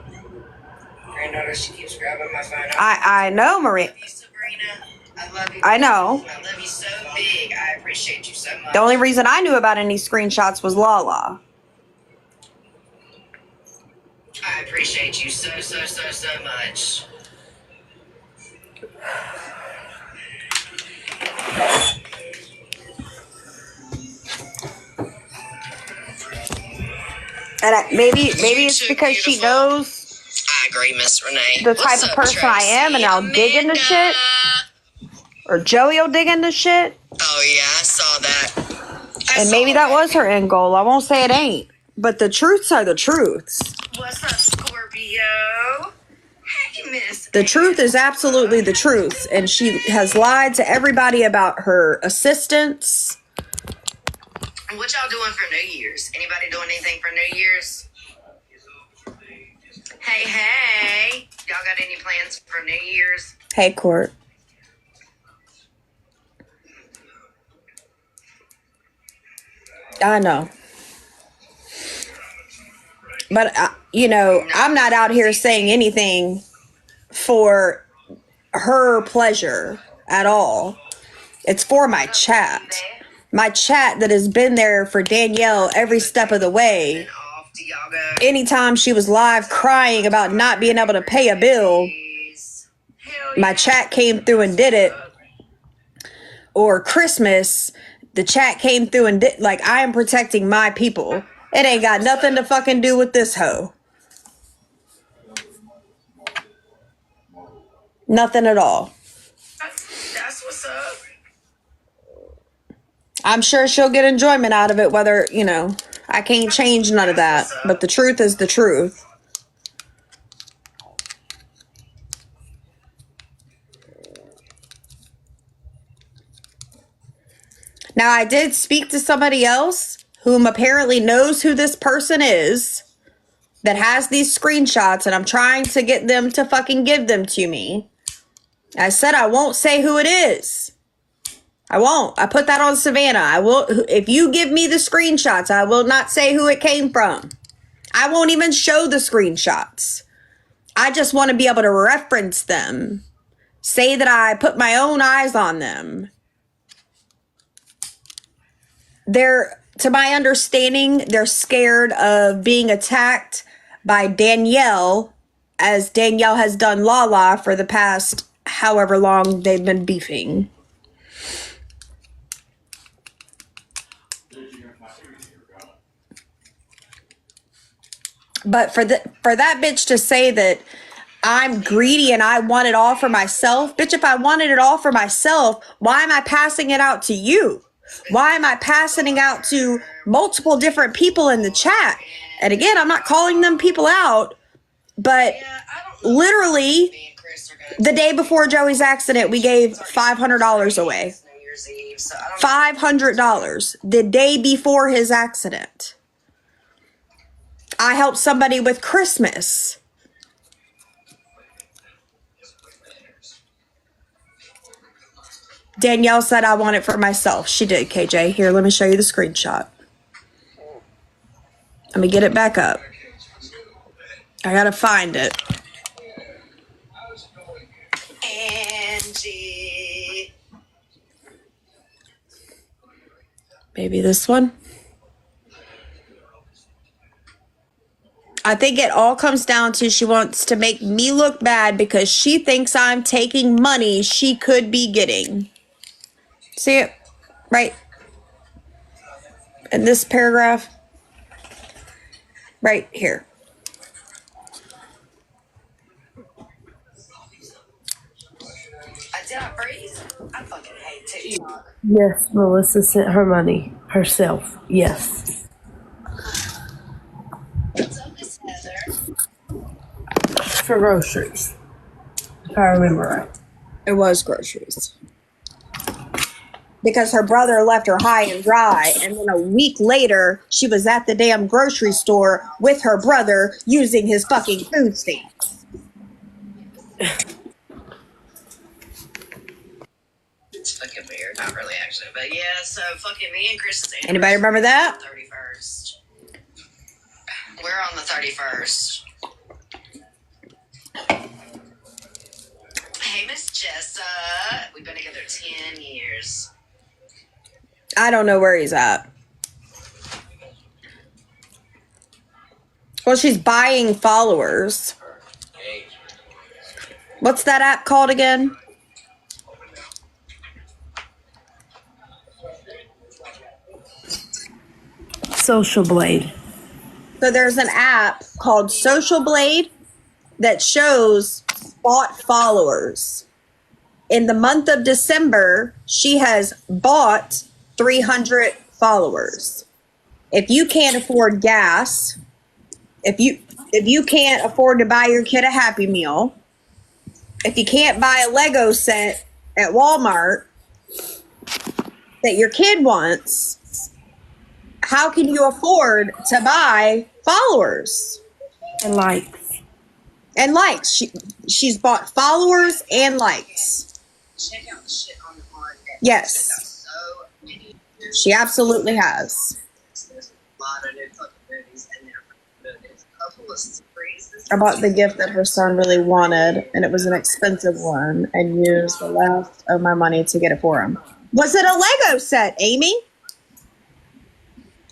Granddaughter, she keeps grabbing my phone. I know, Marie. I love you, Sabrina. I love you. I know. I love you so big. I appreciate you so much. The only reason I knew about any screenshots was Lala. I appreciate you so much. And maybe it's because she knows I agree, Miss Renee. the type of person I am, and I'll dig into shit. Or Joey will dig into shit. Oh yeah, I saw that. And maybe that was her end goal. I won't say it ain't. But the truths are the truths. What's up, Scorpio? Hey, Miss. The truth is absolutely the truth. And she has lied to everybody about her assistants. What y'all doing for New Year's? Anybody doing anything for New Year's? Hey. Y'all got any plans for New Year's? Hey, Court. I know. But, you know, I'm not out here saying anything for her pleasure at all. It's for my chat. My chat that has been there for Danielle every step of the way. Anytime she was live crying about not being able to pay a bill, my chat came through and did it. Or Christmas, the chat came through and did, like, I am protecting my people. It ain't got nothing to fucking do with this hoe. Nothing at all. That's what's up. I'm sure she'll get enjoyment out of it, whether, you know, I can't change none of that. But the truth is the truth. Now, I did speak to somebody else whom apparently knows who this person is that has these screenshots, and I'm trying to get them to fucking give them to me. I said I won't say who it is. I won't. I put that on Savannah. I will. If you give me the screenshots, I will not say who it came from. I won't even show the screenshots. I just want to be able to reference them. Say that I put my own eyes on them. To my understanding, they're scared of being attacked by Danielle, as Danielle has done Lala for the past however long they've been beefing. But for that bitch to say that I'm greedy and I want it all for myself, bitch, if I wanted it all for myself, why am I passing it out to you? Why am I passing it out to multiple different people in the chat? And again, I'm not calling them people out, but literally the day before Joey's accident, we gave $500 away. $500 the day before his accident. I helped somebody with Christmas. Danielle said I want it for myself. She did, KJ. Here, let me show you the screenshot. Let me get it back up. I gotta find it. Angie. Maybe this one? I think it all comes down to she wants to make me look bad because she thinks I'm taking money she could be getting. See it? Right in this paragraph. Right here. Did I freeze? I fucking hate TikTok. Yes, Melissa sent her money herself. Yes. For groceries. If I remember right. It was groceries. Because her brother left her high and dry, and then a week later, she was at the damn grocery store with her brother using his fucking food stamps. It's fucking weird. Not really, actually. But yeah, so fucking me and Chris's Anybody remember that? 31st. We're on the 31st. Hey, Miss Jessa. We've been together 10 years. I don't know where he's at. Well, she's buying followers. What's that app called again? Social Blade. So there's an app called Social Blade that shows bought followers. In the month of December, she has bought 300 followers. If you can't afford gas, if you can't afford to buy your kid a Happy Meal, if you can't buy a Lego set at Walmart that your kid wants, how can you afford to buy followers? And likes. And likes. She's bought followers and likes. Check out the shit on the board. Yes. So many. She absolutely has. There's a lot of new fucking movies, and there's a couple of series. I bought the gift that her son really wanted, and it was an expensive one, and used the last of my money to get it for him. Was it a Lego set, Amy?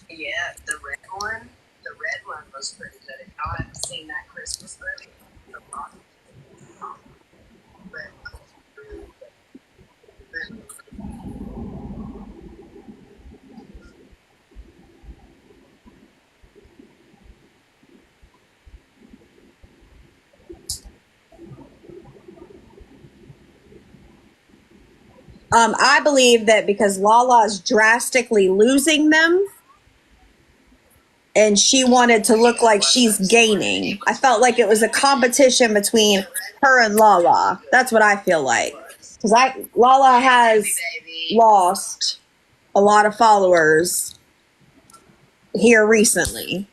Yeah, the red one. The red one was pretty good. If y'all haven't seen that Christmas movie, the red one was really good. I believe that because Lala's drastically losing them, and she wanted to look like she's gaining. I felt like it was a competition between her and Lala. That's what I feel like. Because Lala has lost a lot of followers here recently.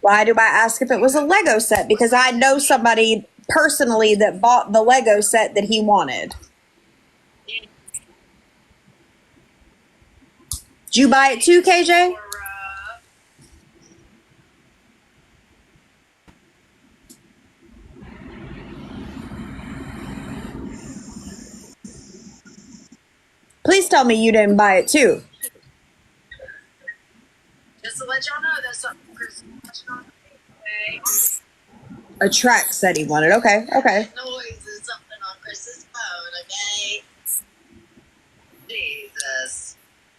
Why do I ask if it was a Lego set? Because I know somebody personally that bought the Lego set that he wanted. Did you buy it too, KJ? Please tell me you didn't buy it too. Just to let y'all know, that's something Chris is watching on. A track said he wanted. Okay. Noise is something on Chris's phone, okay? Jesus.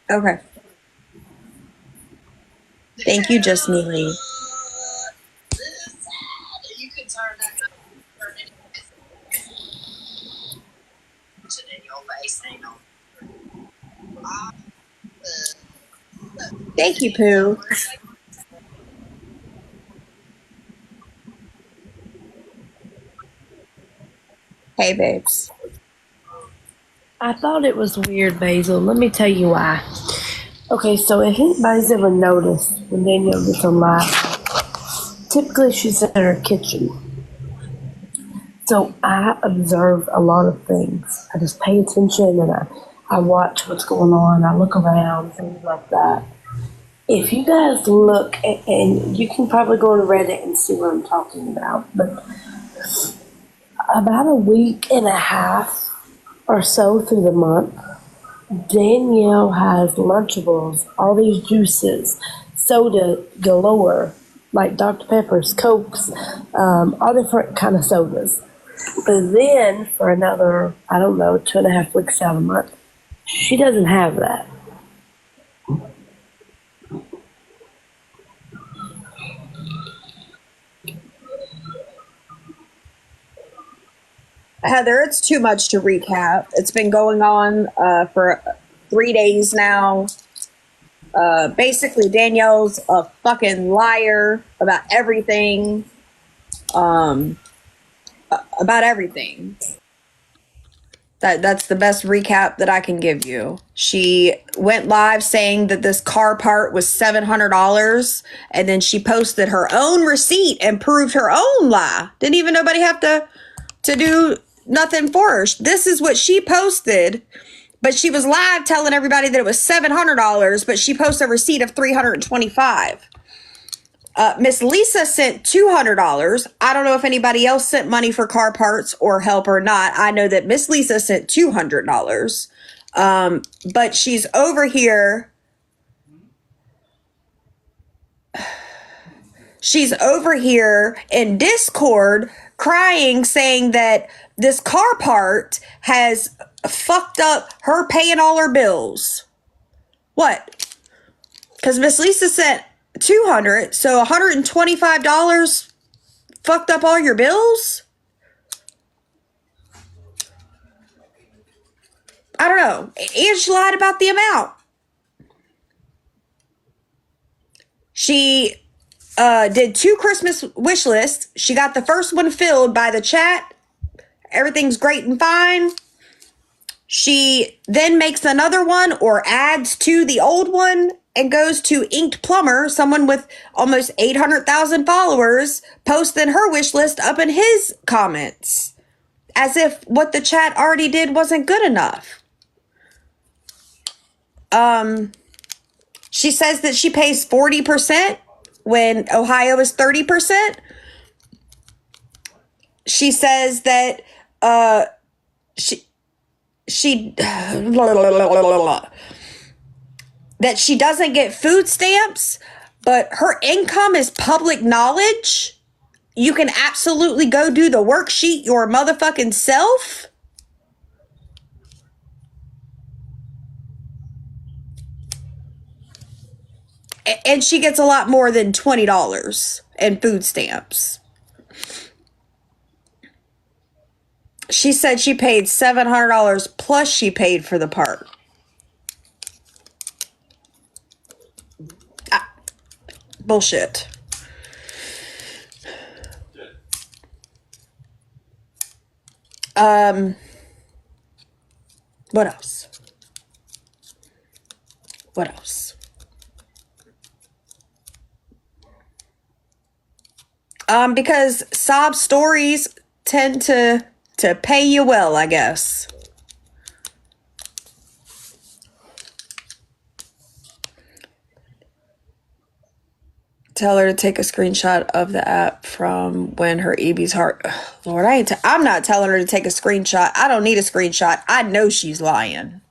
Okay. Thank you, Just Neely. This is sad. You could turn that up. Turn it in your face, ain't no. Thank you, Pooh. Hey, babes. I thought it was weird, Basil. Let me tell you why. Okay, so if anybody's ever noticed when Danielle gets on live, typically she's in her kitchen. So I observe a lot of things. I just pay attention and I watch what's going on. I look around, things like that. If you guys look, and you can probably go to Reddit and see what I'm talking about, but about a week and a half or so through the month, Danielle has Lunchables, all these juices, soda galore, like Dr. Pepper's, Cokes, all different kind of sodas. But then for another, I don't know, 2.5 weeks out of the month, she doesn't have that. Heather, it's too much to recap. It's been going on for 3 days now. Basically, Danielle's a fucking liar about everything. About everything. That's the best recap that I can give you. She went live saying that this car part was $700, and then she posted her own receipt and proved her own lie. Didn't even nobody have to do nothing for her. This is what she posted, but she was live telling everybody that it was $700, but she posted a receipt of $325. Miss Lisa sent $200. I don't know if anybody else sent money for car parts or help or not. I know that Miss Lisa sent $200. But she's over here. She's over here in Discord crying, saying that this car part has fucked up her paying all her bills. What? Because Miss Lisa sent $200, so $125 fucked up all your bills? I don't know. And she lied about the amount. She did 2 Christmas wish lists. She got the first one filled by the chat. Everything's great and fine. She then makes another one or adds to the old one and goes to Inked Plumber, someone with almost 800,000 followers, posting her wish list up in his comments, as if what the chat already did wasn't good enough. She says that she pays 40% when Ohio is 30%. She says that that she doesn't get food stamps, but her income is public knowledge. You can absolutely go do the worksheet your motherfucking self. And she gets a lot more than $20 in food stamps. She said she paid $700 plus she paid for the part. Bullshit. What else? What else? Because sob stories tend to pay you well, I guess. Tell her to take a screenshot of the app from when her EB's heart. Ugh, Lord, I'm not telling her to take a screenshot. I don't need a screenshot. I know she's lying.